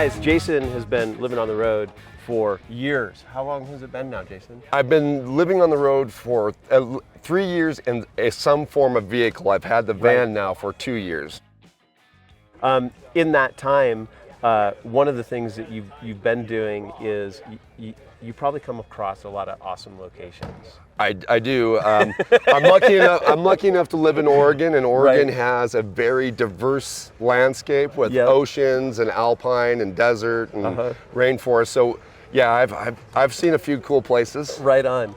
guys, Jason has been living on the road for years. How long has it been now, Jason? I've been living on the road for 3 years in some form of vehicle. I've had the van now for 2 years. In that time, one of the things that you've been doing is you probably come across a lot of awesome locations. I do. I'm lucky enough to live in Oregon, and Oregon has a very diverse landscape with oceans and alpine and desert and rainforest. So yeah, I've seen a few cool places. Right on.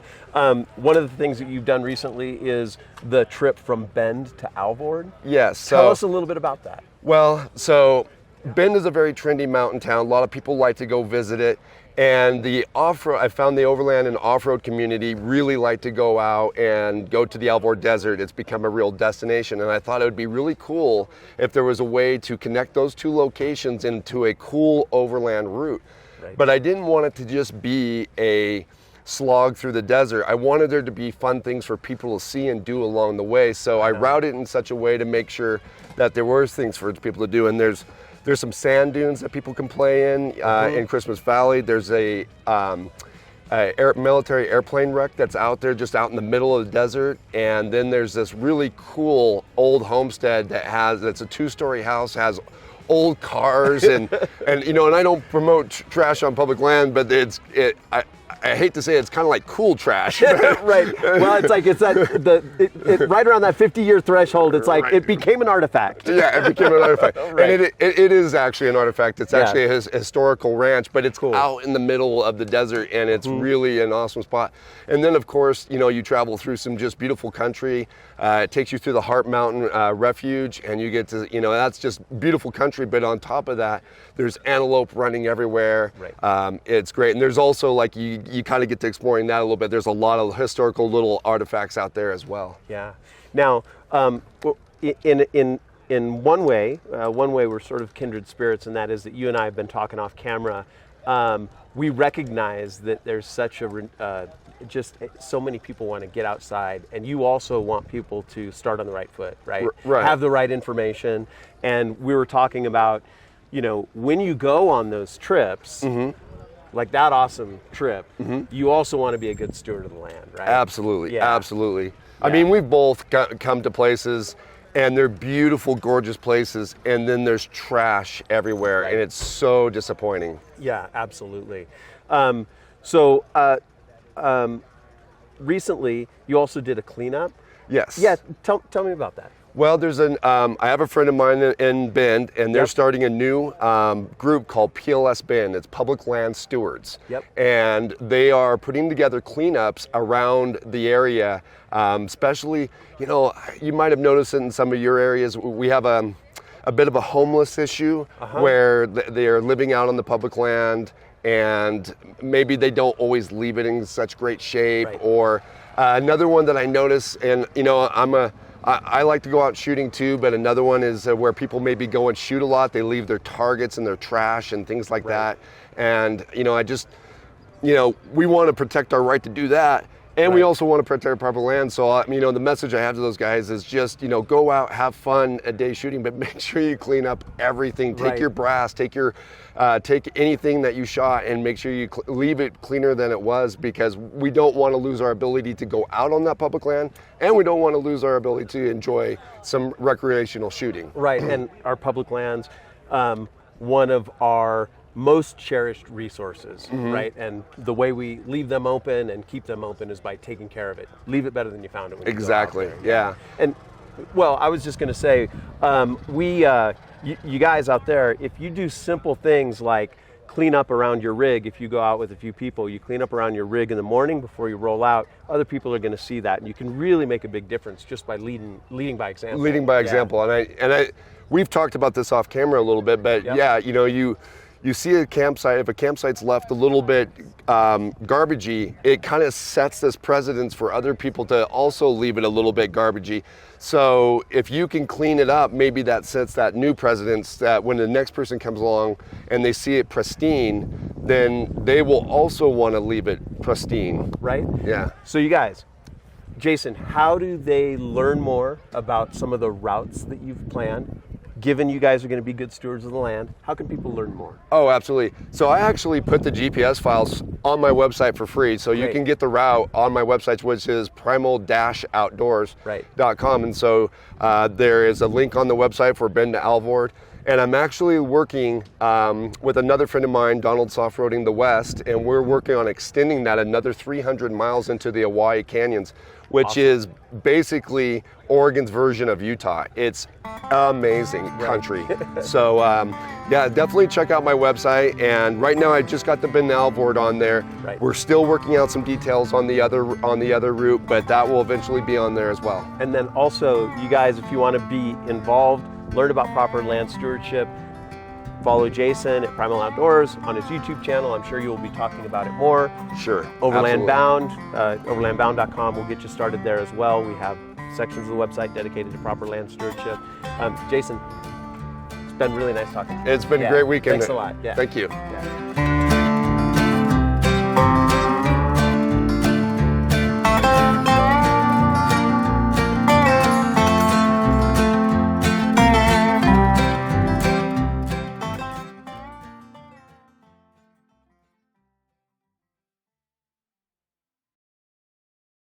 One of the things that you've done recently is the trip from Bend to Alvord. Yes. Tell us a little bit about that. Well, so Bend is a very trendy mountain town. A lot of people like to go visit it. And the off-road, I found the overland and off-road community really like to go out and go to the Alvord Desert. It's become a real destination. And I thought it would be really cool if there was a way to connect those two locations into a cool overland route. Right. But I didn't want it to just be a slog through the desert. I wanted there to be fun things for people to see and do along the way. So I routed it in such a way to make sure that there were things for people to do. And there's some sand dunes that people can play in Christmas Valley. There's a military airplane wreck that's out there, just out in the middle of the desert. And then there's this really cool old homestead that's a 2-story house, has old cars and you know, and I don't promote trash on public land, but I hate to say it's kind of like cool trash. Right. Well, it's like right around that 50-year threshold. It's like it became an artifact. Yeah, it became an artifact, and it is actually an artifact. It's actually a historical ranch, but it's out in the middle of the desert, and it's really an awesome spot. And then, of course, you know, you travel through some just beautiful country. It takes you through the Heart Mountain Refuge, and you get to, you know, that's just beautiful country. But on top of that, there's antelope running everywhere. Right. It's great, and there's also like you kind of get to exploring that a little bit. There's a lot of historical little artifacts out there as well. Yeah. Now, in one way we're sort of kindred spirits, and that is that you and I have been talking off camera. We recognize that there's such just so many people want to get outside, and you also want people to start on the right foot, right? Have the right information. And we were talking about, you know, when you go on those trips, like that awesome trip, you also want to be a good steward of the land, right? Absolutely, absolutely. Yeah. I mean, we've both come to places, and they're beautiful, gorgeous places, and then there's trash everywhere, and it's so disappointing. Yeah, absolutely. Recently, you also did a cleanup. Yes. Yeah, tell me about that. Well, there's I have a friend of mine in Bend, and they're starting a new group called PLS Bend. It's Public Land Stewards. Yep. And they are putting together cleanups around the area, especially, you know, you might have noticed it in some of your areas. We have a bit of a homeless issue where they are living out on the public land, and maybe they don't always leave it in such great shape. Right. Or another one that I notice, and you know, I like to go out shooting too, but another one is where people maybe go and shoot a lot. They leave their targets and their trash and things like that. And, you know, we want to protect our right to do that. And we also want to protect our public land. So, you know, the message I have to those guys is just, you know, go out, have fun a day shooting, but make sure you clean up everything. Take your brass, take anything that you shot, and make sure you leave it cleaner than it was, because we don't want to lose our ability to go out on that public land, and we don't want to lose our ability to enjoy some recreational shooting. Right, and our public lands, one of our most cherished resources, right? And the way we leave them open and keep them open is by taking care of it. Leave it better than you found it. When exactly. You go out there. Yeah. And well, I was just going to say, you guys out there, if you do simple things like clean up around your rig, if you go out with a few people, you clean up around your rig in the morning before you roll out, other people are going to see that, and you can really make a big difference just by leading by example. Leading by example, and we've talked about this off camera a little bit, but you know, you see a campsite, if a campsite's left a little bit garbagey, it kind of sets this precedence for other people to also leave it a little bit garbagey. So if you can clean it up, maybe that sets that new precedence that when the next person comes along and they see it pristine, then they will also want to leave it pristine. Right? Yeah. So you guys, Jason, how do they learn more about some of the routes that you've planned? given you guys are going to be good stewards of the land, how can people learn more? Oh, absolutely. So I actually put the GPS files on my website for free, so you can get the route on my website, which is primal-outdoors.com. And so there is a link on the website for Bend to Alvord. And I'm actually working with another friend of mine, Donald Softroading the West, and we're working on extending that another 300 miles into the Hawaii Canyons, which is basically Oregon's version of Utah. It's amazing country. So yeah, definitely check out my website. And right now I just got the Bend to Alvord on there. We're still working out some details on the other route, but that will eventually be on there as well. And then also, you guys, if you want to be involved, learn about proper land stewardship, follow Jason at Primal Outdoors on his YouTube channel. I'm sure you will be talking about it more. Sure. Overland Bound, overlandbound.com will get you started there as well. We have sections of the website dedicated to proper land stewardship. Jason, it's been really nice talking to you. It's been a great weekend. Thanks a lot. Yeah. Thank you. Yeah.